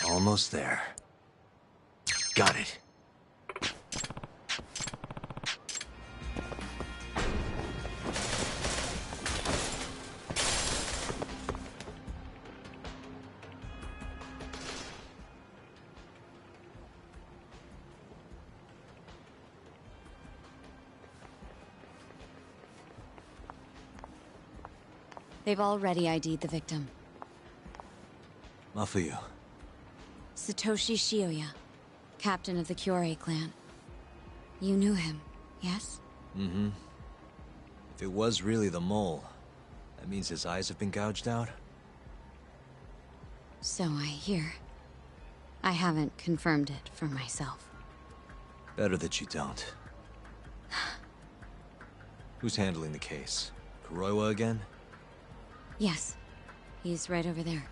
Almost there. Got it. They've already ID'd the victim. Mafuyu. Satoshi Shioya, captain of the Kyorei clan. You knew him, yes? Mm-hmm. If it was really the mole, that means his eyes have been gouged out? So I hear. I haven't confirmed it for myself. Better that you don't. Who's handling the case? Kuroiwa again? Yes. He's right over there.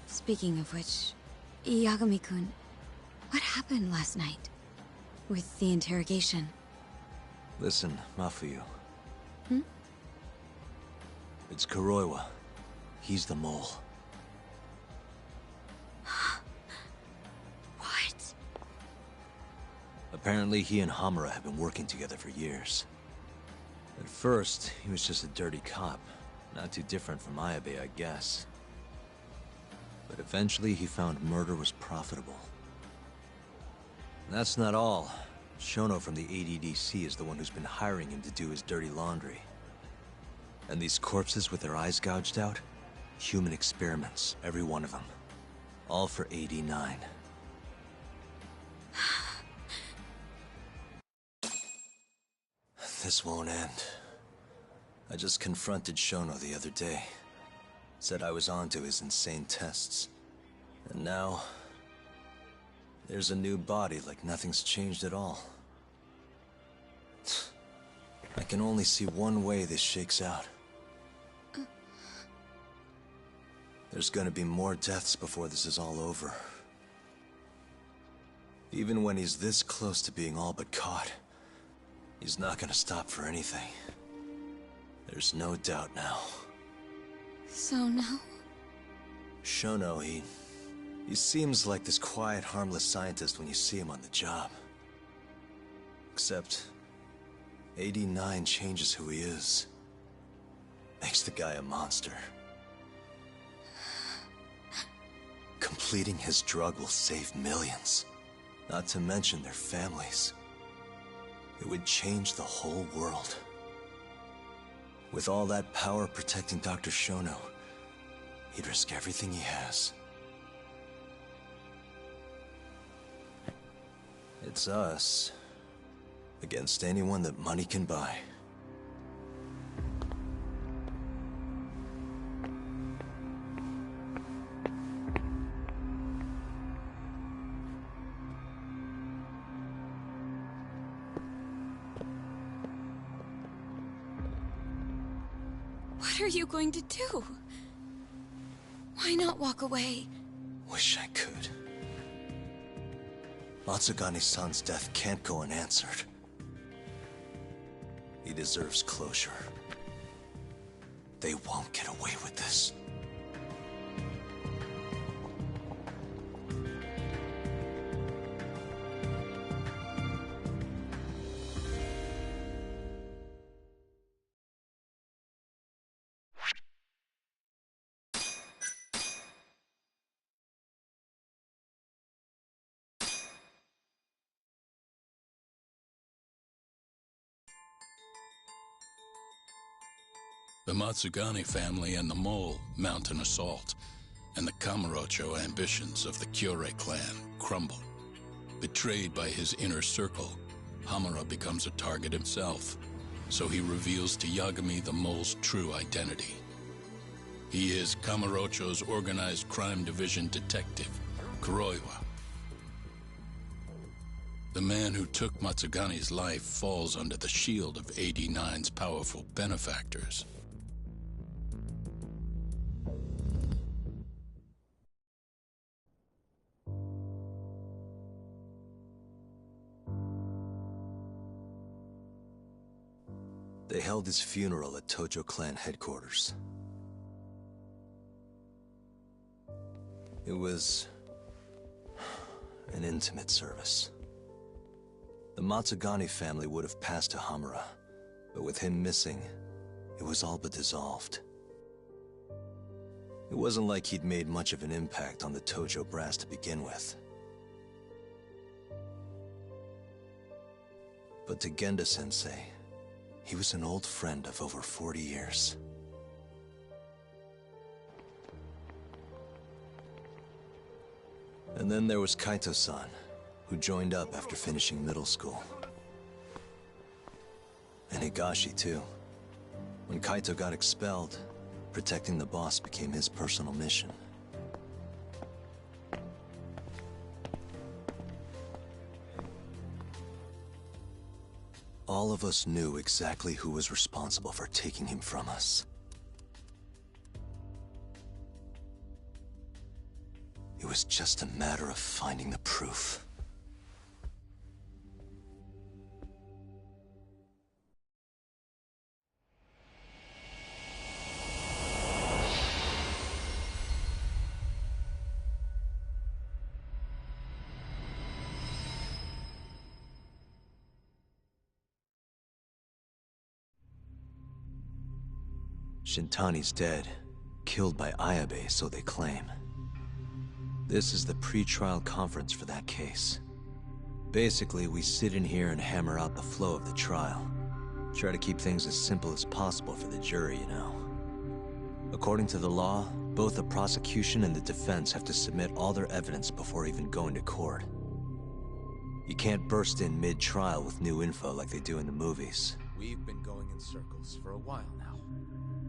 Speaking of which, Yagami-kun, what happened last night? With the interrogation? Listen, Mafuyu. Hmm? It's Kuroiwa. He's the mole. What? Apparently he and Hamura have been working together for years. At first, he was just a dirty cop. Not too different from Ayabe, I guess. But eventually he found murder was profitable. And that's not all. Shono from the ADDC is the one who's been hiring him to do his dirty laundry. And these corpses with their eyes gouged out? Human experiments, every one of them. All for 89. This won't end. I just confronted Shono the other day. Said I was onto his insane tests. And now... there's a new body like nothing's changed at all. I can only see one way this shakes out. There's gonna be more deaths before this is all over. Even when he's this close to being all but caught, he's not gonna stop for anything. There's no doubt now. So now? Shono, he seems like this quiet, harmless scientist when you see him on the job. Except, 89 changes who he is. Makes the guy a monster. Completing his drug will save millions. Not to mention their families. It would change the whole world. With all that power protecting Dr. Shono, he'd risk everything he has. It's us against anyone that money can buy. What are you going to do? Why not walk away? Wish I could. Matsugane-san's death can't go unanswered. He deserves closure. They won't get away with this. The Matsugane family and the Mole mount an assault, and the Kamurocho ambitions of the Kyorei clan crumble. Betrayed by his inner circle, Hamura becomes a target himself, so he reveals to Yagami the Mole's true identity. He is Kamurocho's organized crime division detective, Kuroiwa. The man who took Matsugane's life falls under the shield of 89's powerful benefactors. They held his funeral at Tojo clan headquarters. It was an intimate service. The Matsugane family would have passed to Hamura, but with him missing, it was all but dissolved. It wasn't like he'd made much of an impact on the Tojo brass to begin with. But to Genda-sensei, he was an old friend of over 40 years. And then there was Kaito-san, who joined up after finishing middle school. And Higashi, too. When Kaito got expelled, protecting the boss became his personal mission. All of us knew exactly who was responsible for taking him from us. It was just a matter of finding the proof. Shintani's dead, killed by Ayabe, so they claim. This is the pre-trial conference for that case. Basically, we sit in here and hammer out the flow of the trial. Try to keep things as simple as possible for the jury, you know. According to the law, both the prosecution and the defense have to submit all their evidence before even going to court. You can't burst in mid-trial with new info like they do in the movies. We've been going in circles for a while now.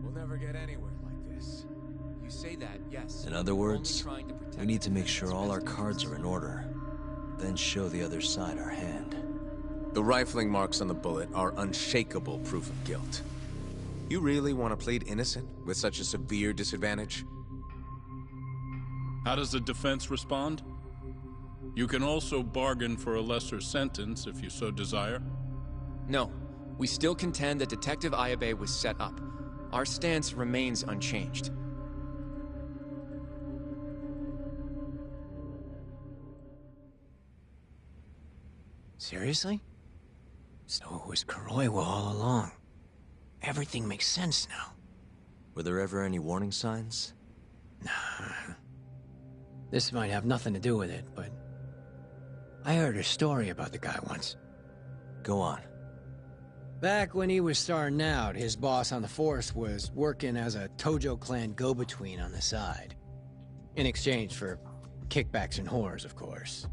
We'll never get anywhere like this. You say that, yes. In other words, we need to make sure all our cards are in order, then show the other side our hand. The rifling marks on the bullet are unshakable proof of guilt. You really want to plead innocent with such a severe disadvantage? How does the defense respond? You can also bargain for a lesser sentence if you so desire. No, we still contend that Detective Ayabe was set up. Our stance remains unchanged. Seriously? So it was Kuroiwa all along. Everything makes sense now. Were there ever any warning signs? Nah. This might have nothing to do with it, but I heard a story about the guy once. Go on. Back when he was starting out, his boss on the force was working as a Tojo clan go-between on the side. In exchange for kickbacks and whores, of course.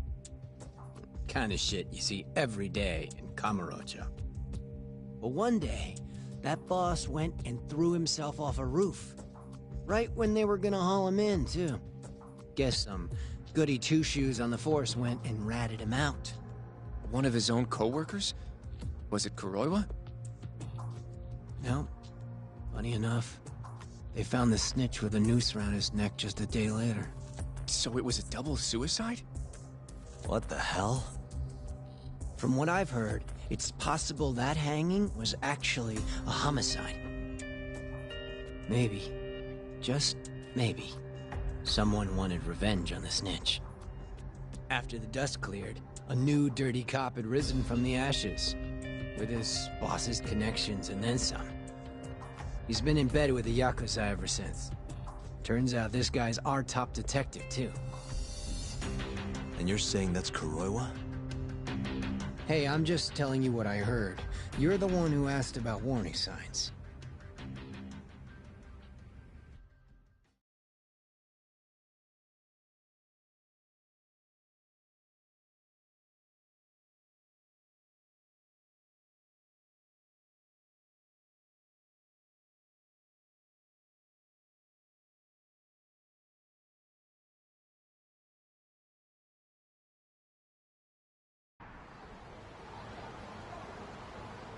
Kind of shit you see every day in Kamurocho. But one day, that boss went and threw himself off a roof. Right when they were gonna haul him in, too. Guess some goody two-shoes on the force went and ratted him out. One of his own co-workers? Was it Kuroiwa? No. Funny enough, they found the snitch with a noose around his neck just a day later. So it was a double suicide? What the hell? From what I've heard, it's possible that hanging was actually a homicide. Maybe, just maybe, someone wanted revenge on the snitch. After the dust cleared, a new dirty cop had risen from the ashes, with his boss's connections and then some. He's been in bed with the Yakuza ever since. Turns out this guy's our top detective, too. And you're saying that's Kuroiwa? Hey, I'm just telling you what I heard. You're the one who asked about warning signs.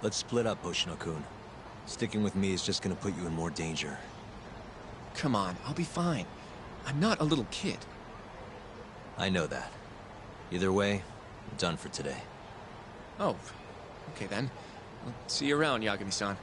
Let's split up, Hoshino-kun. Sticking with me is just gonna put you in more danger. Come on, I'll be fine. I'm not a little kid. I know that. Either way, I'm done for today. Oh, okay then. I'll see you around, Yagami-san.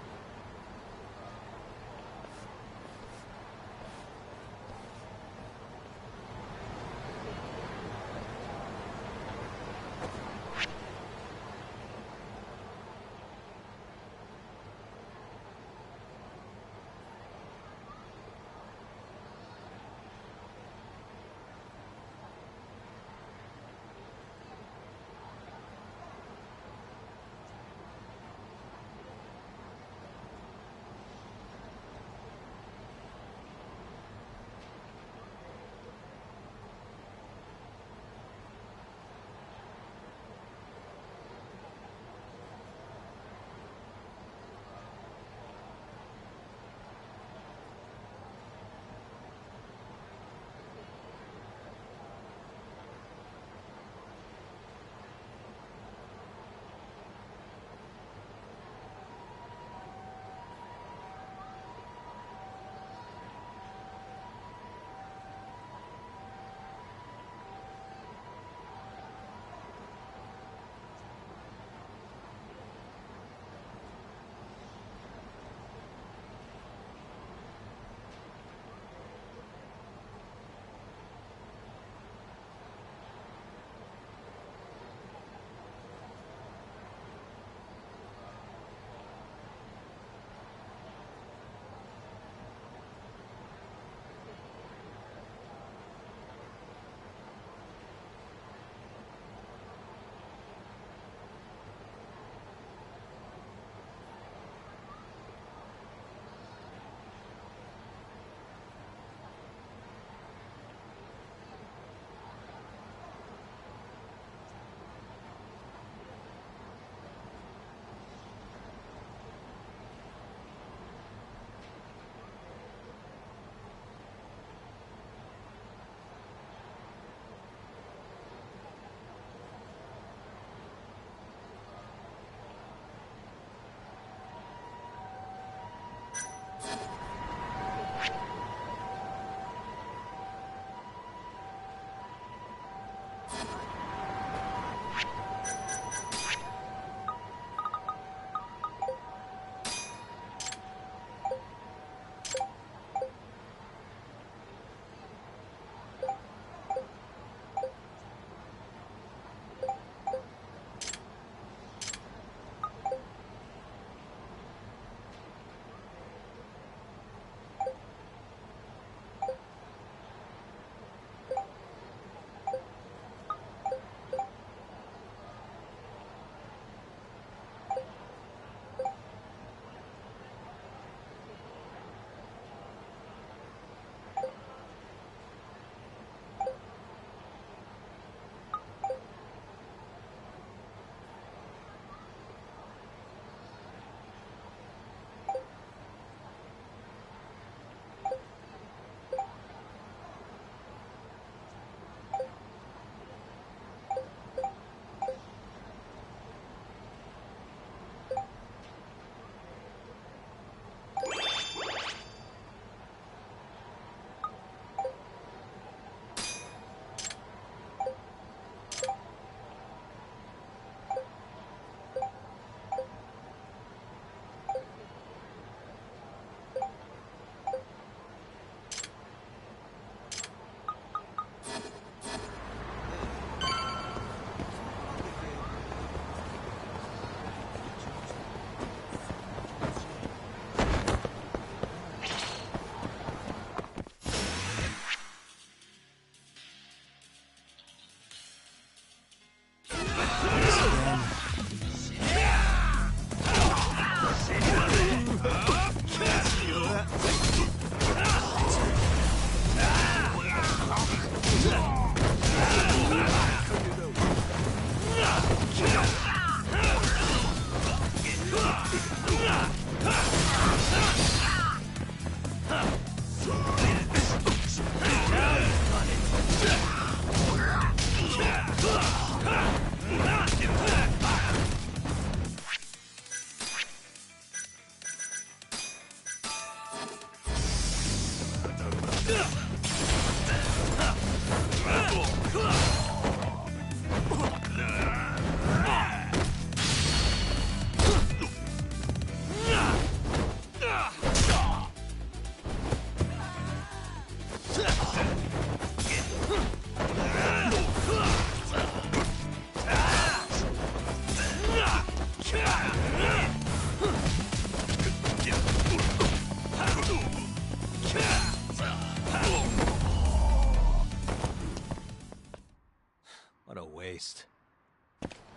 What a waste.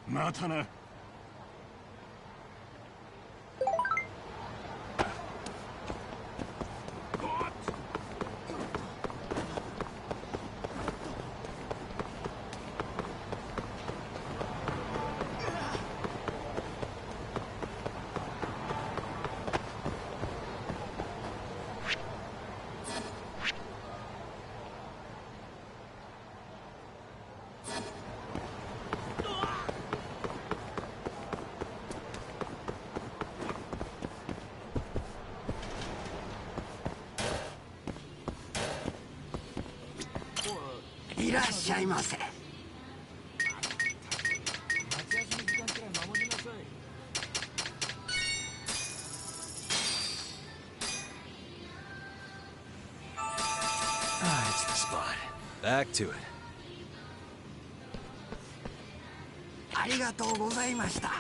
またな。いらっしゃいませ。Ah, it's the spot. Back to it. ありがとうございました。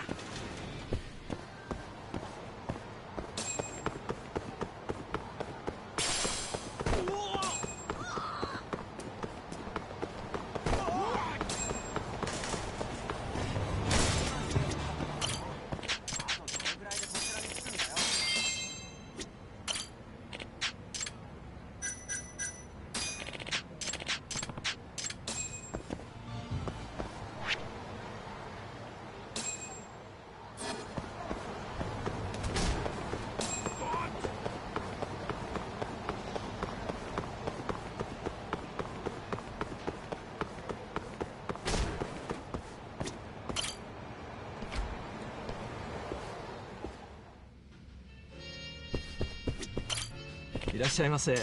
いらっしゃいませ。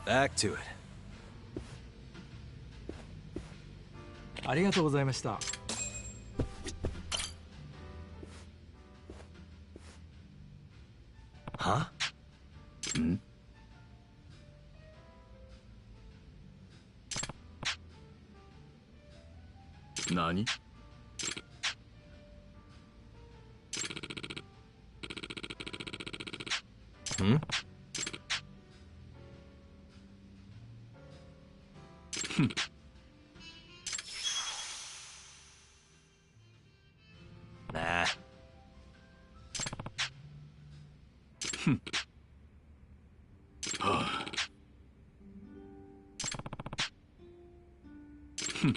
Back to it. ありがとうございました。Huh? ん？何？Hmm? ふん。Nah. はあ。ふん。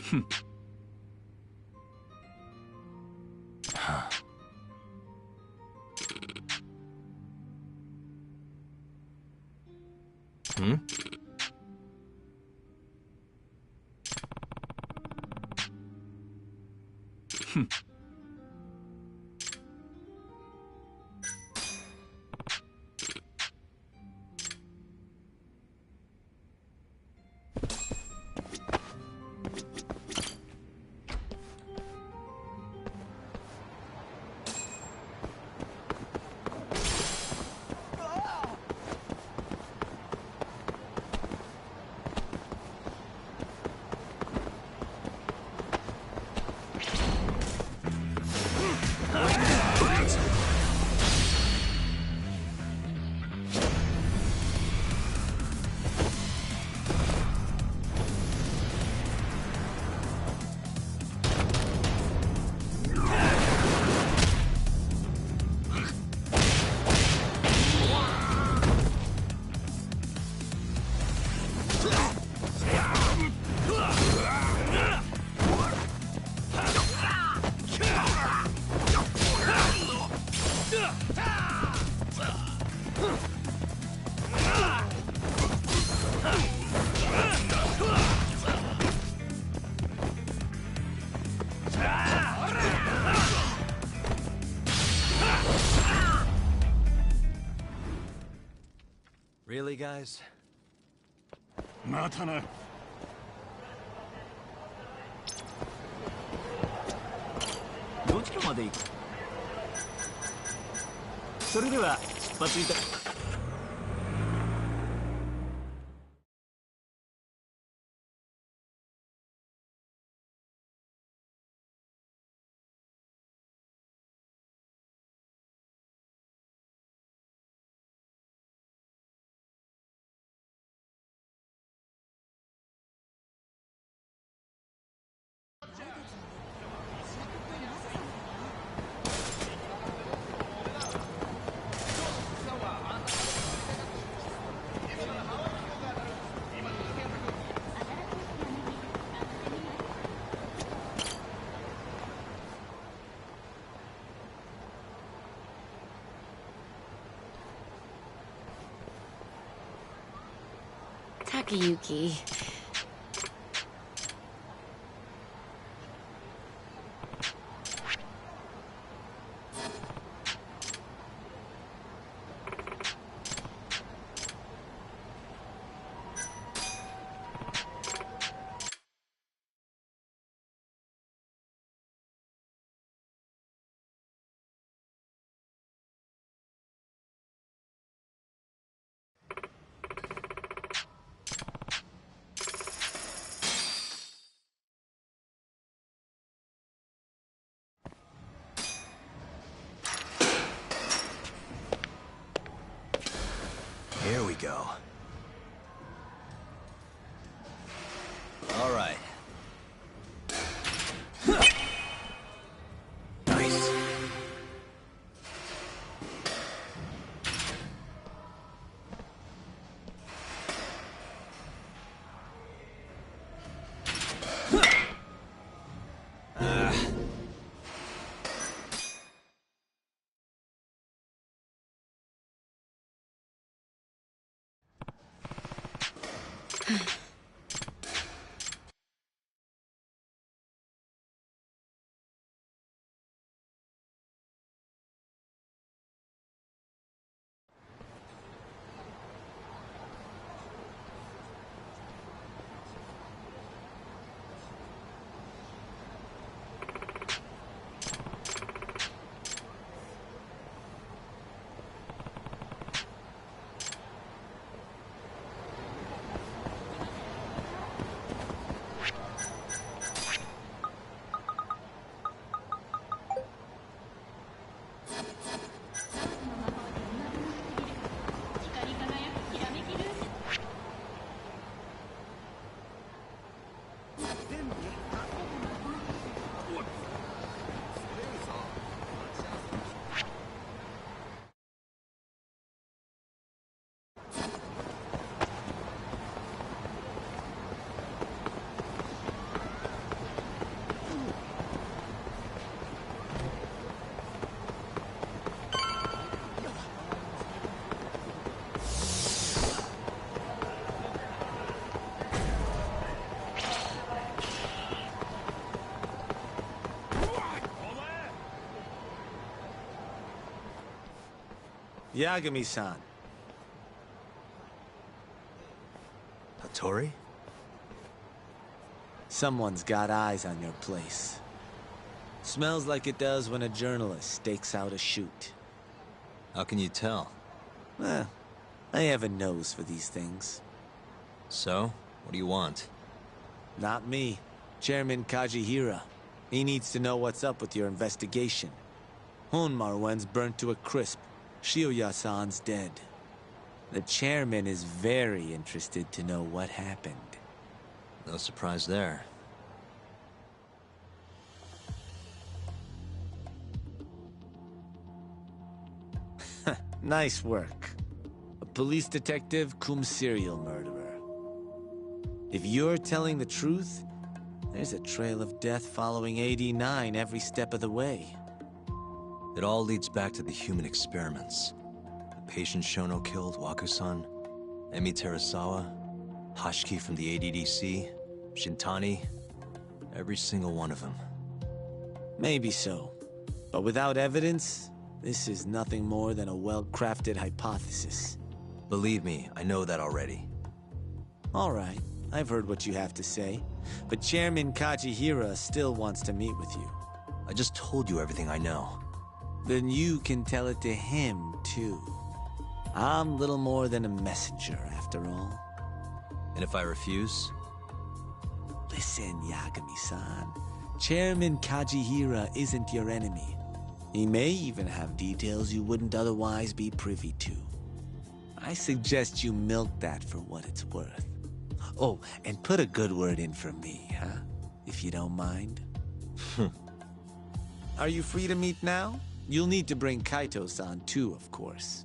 ふん。Huh. Hmm? ふん。Really, guys? またな。どちらまで行く？それでは出発いた。Takayuki. Here we go. All right. Nice. Yagami-san. Hattori? Someone's got eyes on your place. Smells like it does when a journalist stakes out a shoot. How can you tell? Eh, I have a nose for these things. So, what do you want? Not me. Chairman Kajihira. He needs to know what's up with your investigation. Honmarwen's burnt to a crisp. Shioya-san's dead. The chairman is very interested to know what happened. No surprise there. Nice work. A police detective cum serial murderer. If you're telling the truth, there's a trail of death following AD9 every step of the way. It all leads back to the human experiments. The Patient Shono killed, Wakusan, Emi Terasawa, Hashiki from the ADDC, Shintani, every single one of them. Maybe so. But without evidence, this is nothing more than a well-crafted hypothesis. Believe me, I know that already. All right, I've heard what you have to say. But Chairman Kajihira still wants to meet with you. I just told you everything I know. Then you can tell it to him, too. I'm little more than a messenger, after all. And if I refuse? Listen, Yagami-san. Chairman Kajihira isn't your enemy. He may even have details you wouldn't otherwise be privy to. I suggest you milk that for what it's worth. Oh, and put a good word in for me, huh? If you don't mind. Are you free to meet now? You'll need to bring Kaito-san too, of course.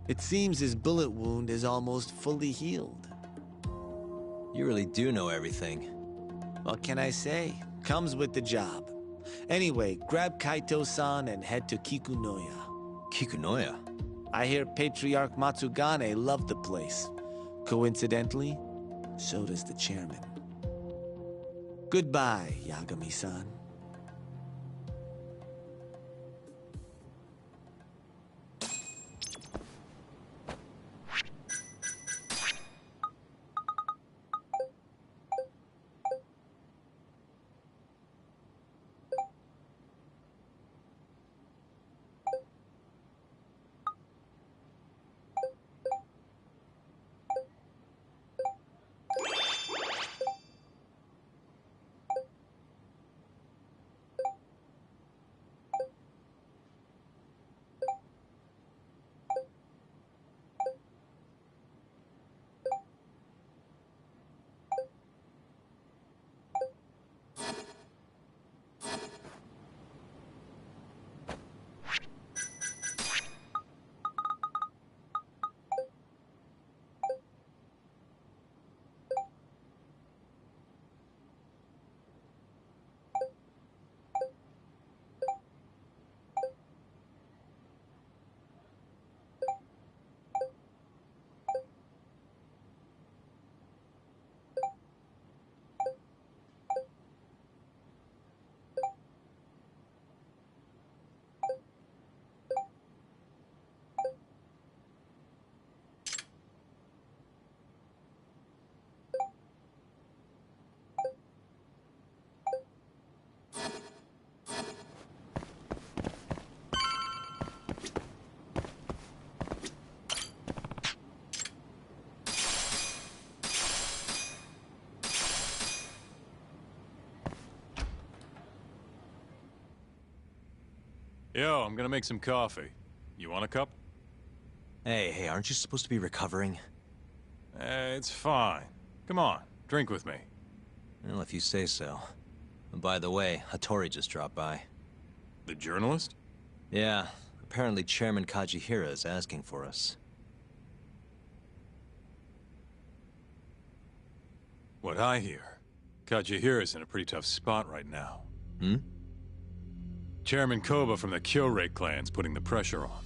It seems his bullet wound is almost fully healed. You really do know everything. What can I say? Comes with the job. Anyway, grab Kaito-san and head to Kikunoya. Kikunoya? I hear Patriarch Matsugane loved the place. Coincidentally, so does the chairman. Goodbye, Yagami-san. Yo, I'm gonna make some coffee. You want a cup? Hey, aren't you supposed to be recovering? It's fine. Come on, drink with me. Well, if you say so. And by the way, Hattori just dropped by. The journalist? Yeah, apparently Chairman Kajihira is asking for us. What I hear, Kajihira's in a pretty tough spot right now. Hmm? Chairman Koba from the Kyorei clan's putting the pressure on.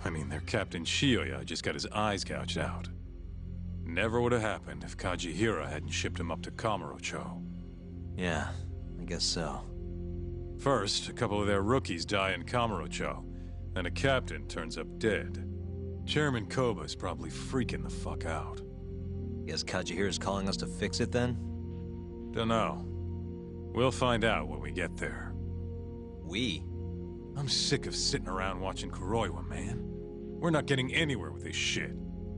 I mean, their Captain Shioya just got his eyes gouged out. Never would have happened if Kajihira hadn't shipped him up to Kamurocho. Yeah, I guess so. First, a couple of their rookies die in Kamurocho, and a captain turns up dead. Chairman Koba's probably freaking the fuck out. Guess Kajihira's calling us to fix it then? Dunno. We'll find out when we get there. We? I'm sick of sitting around watching Kuroiwa, man. We're not getting anywhere with this shit.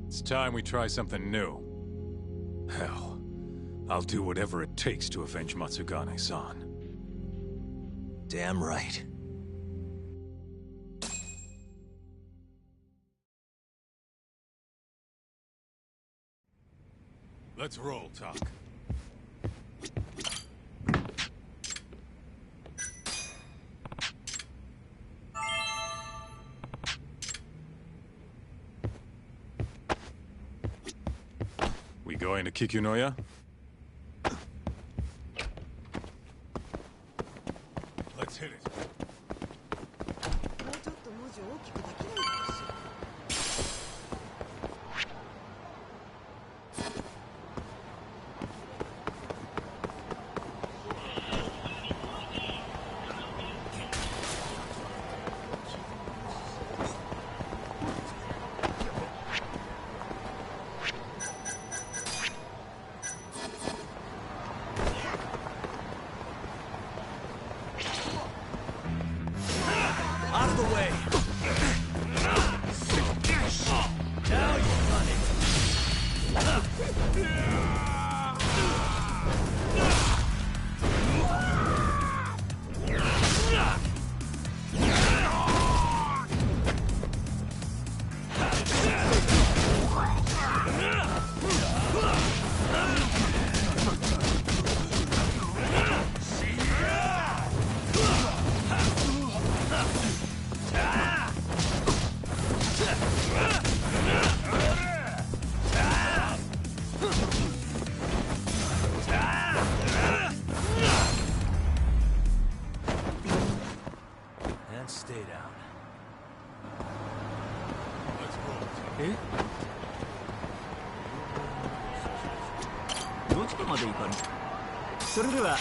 It's time we try something new. Hell, I'll do whatever it takes to avenge Matsugane-san. Damn right. Let's roll, Talk. We going to Kikunoya? Let's hit it. もうちょっと文字を大きくできないのかしら。え、どちらまで行かれる？それでは。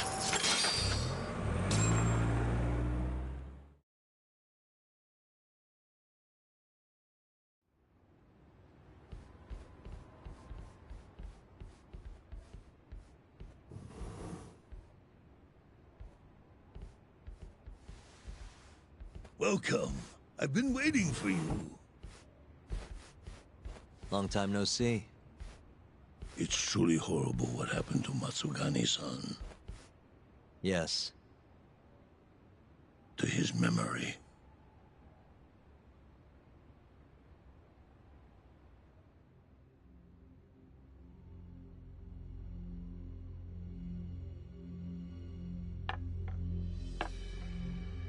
Welcome. I've been waiting for you. Long time no see. It's truly horrible what happened to Matsugane-san. Yes. To his memory.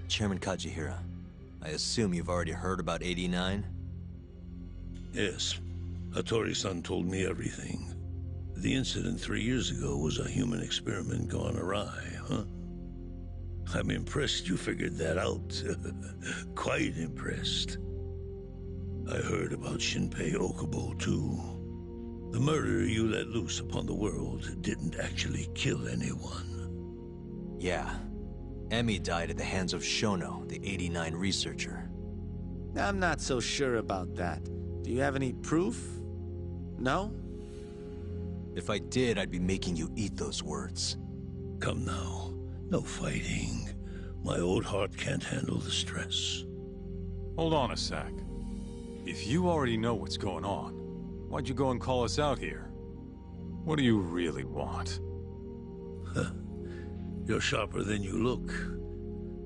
Chairman Kajihira, I assume you've already heard about 89? Yes. Hattori-san told me everything. The incident 3 years ago was a human experiment gone awry, huh? I'm impressed you figured that out. Quite impressed. I heard about Shinpei Okubo, too. The murder you let loose upon the world didn't actually kill anyone. Yeah. Emmy died at the hands of Shono, the 89 researcher. I'm not so sure about that. Do you have any proof? No? If I did, I'd be making you eat those words. Come now. No fighting. My old heart can't handle the stress. Hold on a sec. If you already know what's going on, why'd you go and call us out here? What do you really want? You're sharper than you look.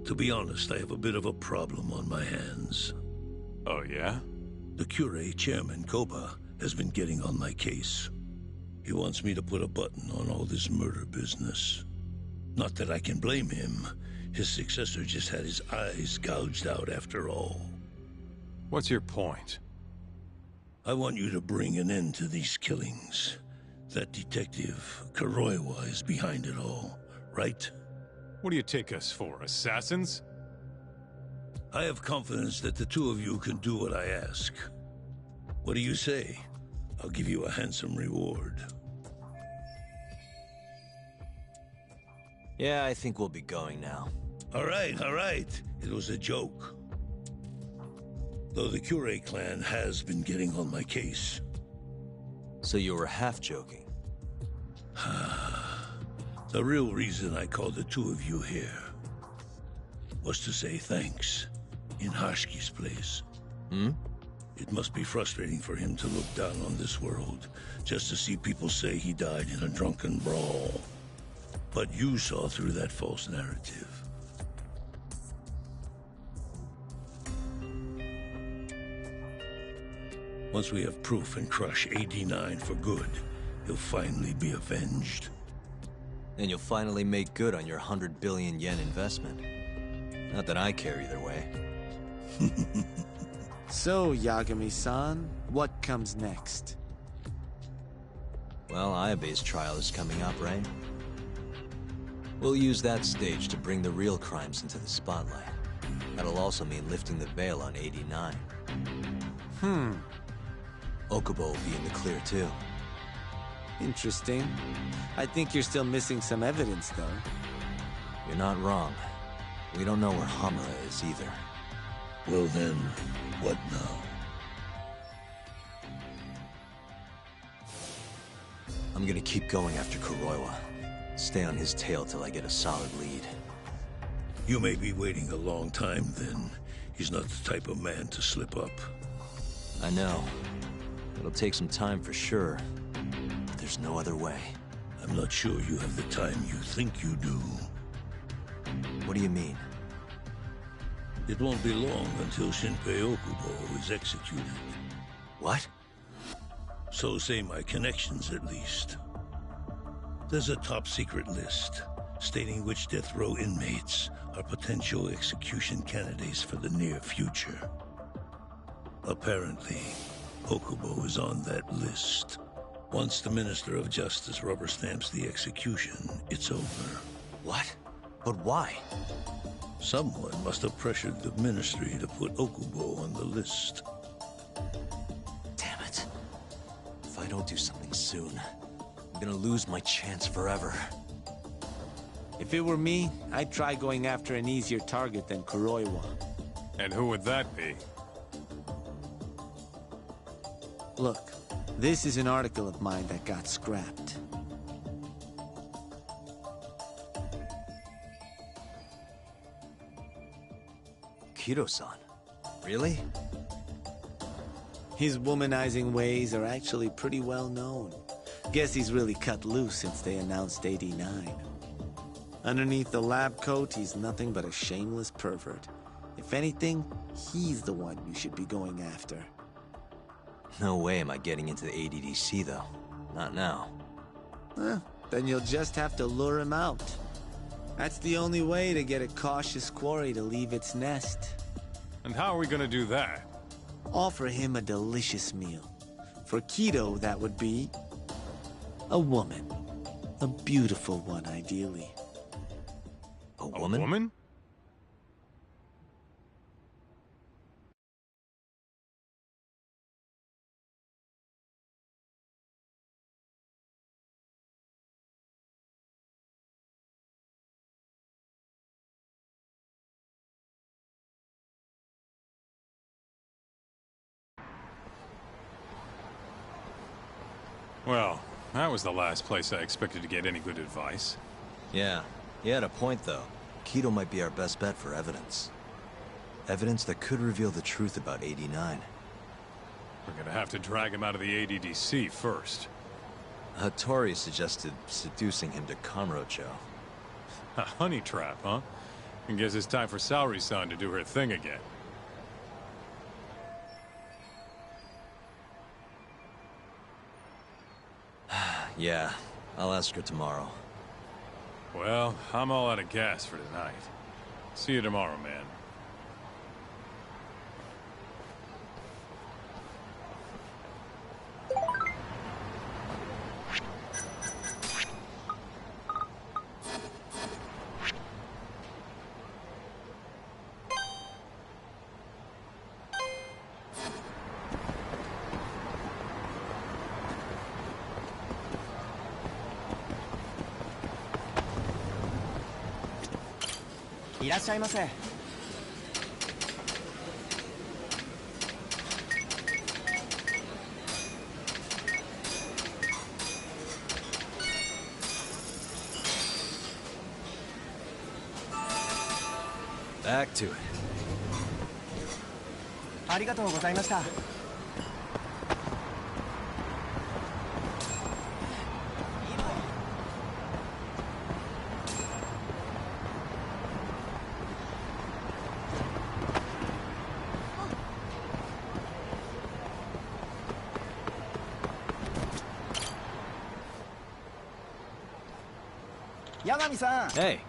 To be honest, I have a bit of a problem on my hands. Oh, yeah? The Cure, Chairman Koba, has been getting on my case. He wants me to put a button on all this murder business. Not that I can blame him. His successor just had his eyes gouged out after all. What's your point? I want you to bring an end to these killings. That detective, Kuroiwa, is behind it all, right? What do you take us for, assassins? I have confidence that the two of you can do what I ask. What do you say? I'll give you a handsome reward. Yeah, I think we'll be going now. All right. It was a joke. Though the Cure clan has been getting on my case. So you were half joking? The real reason I called the two of you here was to say thanks in Hashki's place. Hmm? It must be frustrating for him to look down on this world, just to see people say he died in a drunken brawl. But you saw through that false narrative. Once we have proof and crush 89 for good, he'll finally be avenged. And you'll finally make good on your 100 billion yen investment. Not that I care either way. So, Yagami-san, what comes next? Well, Ayabe's trial is coming up, right? We'll use that stage to bring the real crimes into the spotlight. That'll also mean lifting the veil on 89. Okubo will be in the clear, too. Interesting. I think you're still missing some evidence, though. You're not wrong. We don't know where Hamura is either. Well then, what now? I'm gonna keep going after Kuroiwa. Stay on his tail till I get a solid lead. You may be waiting a long time then. He's not the type of man to slip up. I know. It'll take some time for sure. But there's no other way. I'm not sure you have the time you think you do. What do you mean? It won't be long until Shinpei Okubo is executed. What? So say my connections, at least. There's a top-secret list stating which death row inmates are potential execution candidates for the near future. Apparently, Okubo is on that list. Once the Minister of Justice rubber stamps the execution, it's over. What? But why? Someone must have pressured the Ministry to put Okubo on the list. Damn I don't do something soon, I'm gonna lose my chance forever. If it were me, I'd try going after an easier target than Kuroiwa. And who would that be? Look, this is an article of mine that got scrapped. Kido-san? Really? His womanizing ways are actually pretty well known. Guess he's really cut loose since they announced 89. Underneath the lab coat, he's nothing but a shameless pervert. If anything, he's the one you should be going after. No way am I getting into the ADDC, though. Not now. Then you'll just have to lure him out. That's the only way to get a cautious quarry to leave its nest. And how are we gonna do that? Offer him a delicious meal. For Kido, that would be... a woman. A beautiful one, ideally. A woman? A woman? Well, that was the last place I expected to get any good advice. Yeah, he had a point, though. Kido might be our best bet for evidence. Evidence that could reveal the truth about 89. We're gonna have to drag him out of the ADDC first. Hattori suggested seducing him to Kamurocho. A honey trap, huh? I guess it's time for Saori-san to do her thing again. Yeah, I'll ask her tomorrow. Well, I'm all out of gas for tonight. See you tomorrow, man. Back to it. ありがとうございました。八神さん。Hey.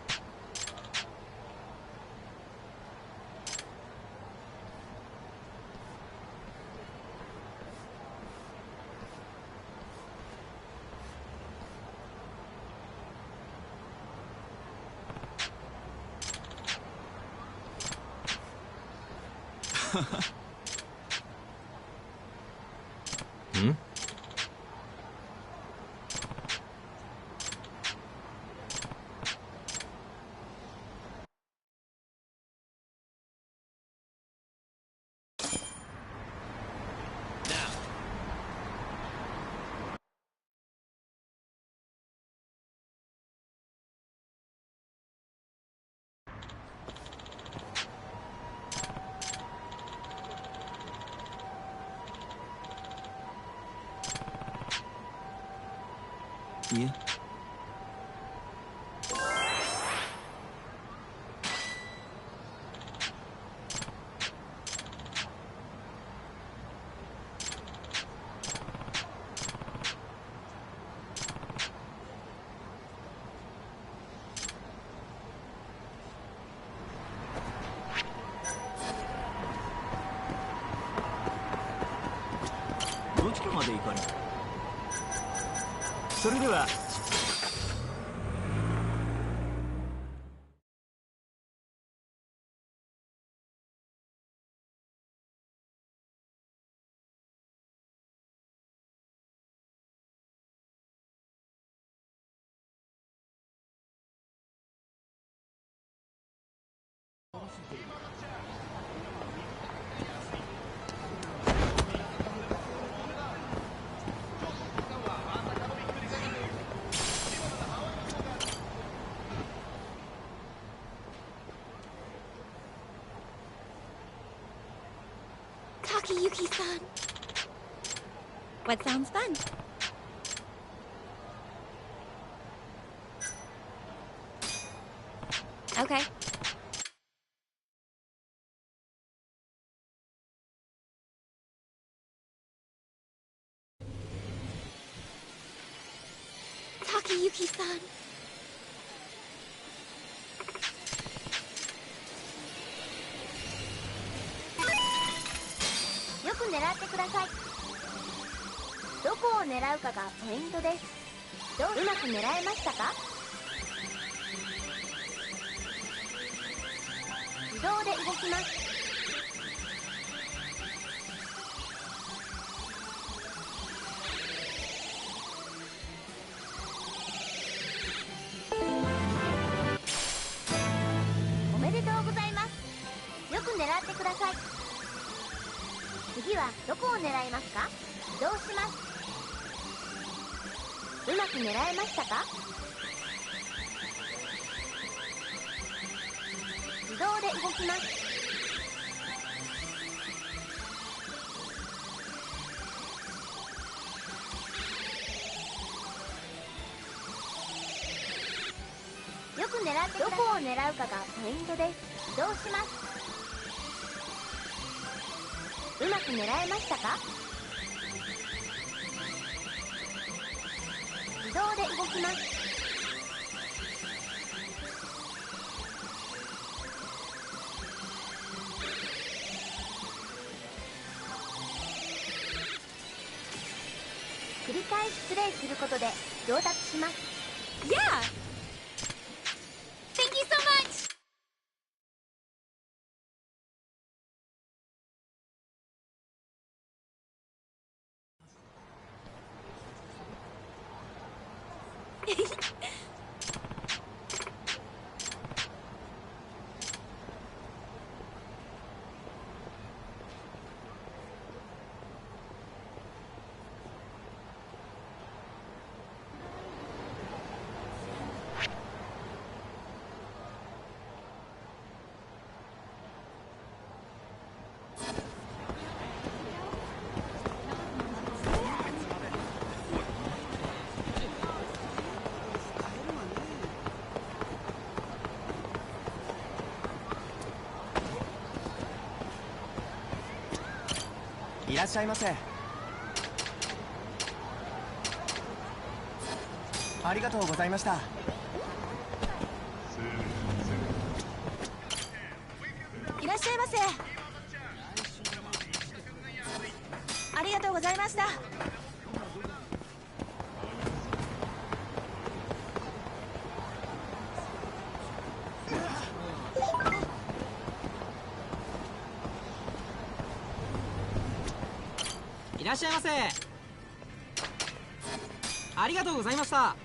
Hmm? Yeah?どちらまで行かれる？それでは What sounds fun? Okay. Takayuki-san. よく狙ってください。どこを狙うかがポイントです。うまく狙えましたか？自動で動きます。おめでとうございます。よく狙ってください。次はどこを狙いますか？移動します。うまく狙えましたか？自動で動きます。よく狙ってどこを狙うかがポイントです。移動します。うまく狙えましたか？自動で動きます。繰り返しプレイすることで上達します。Yeah! Thank you so much! Hehehe いらっしゃいませ。ありがとうございました。いらっしゃいませ。ありがとうございました。いらっしゃいませ。ありがとうございました。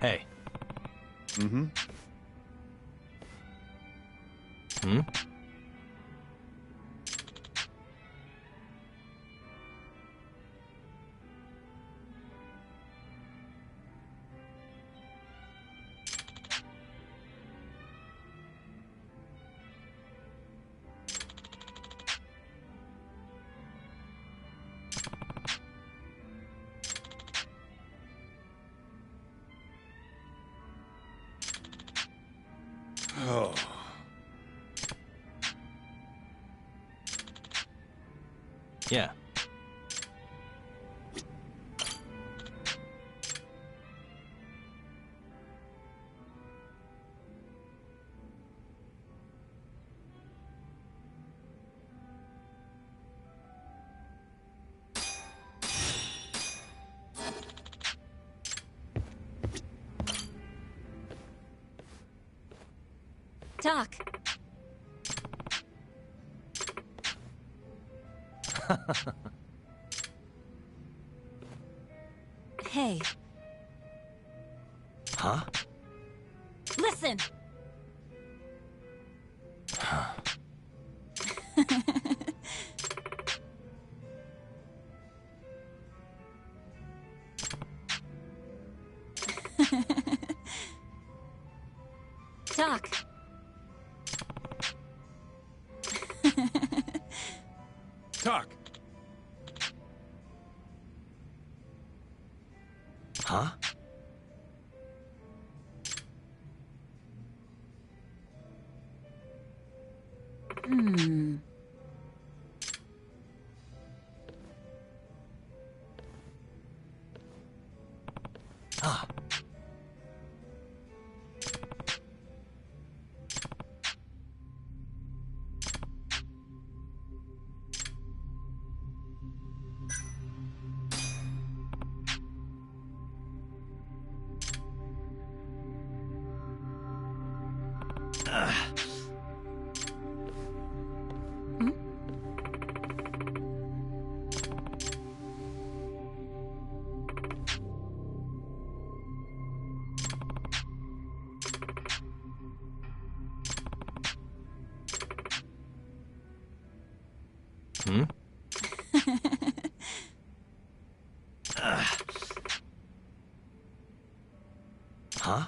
Hey. Mm-hmm. Hmm? Oh. Yeah. Doc. Hey. Huh? Listen! Doc. Talk. Huh? Hmm. Ah. Hmm? Huh?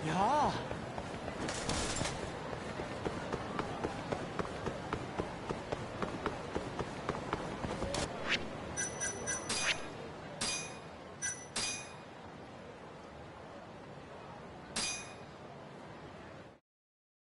Yeah.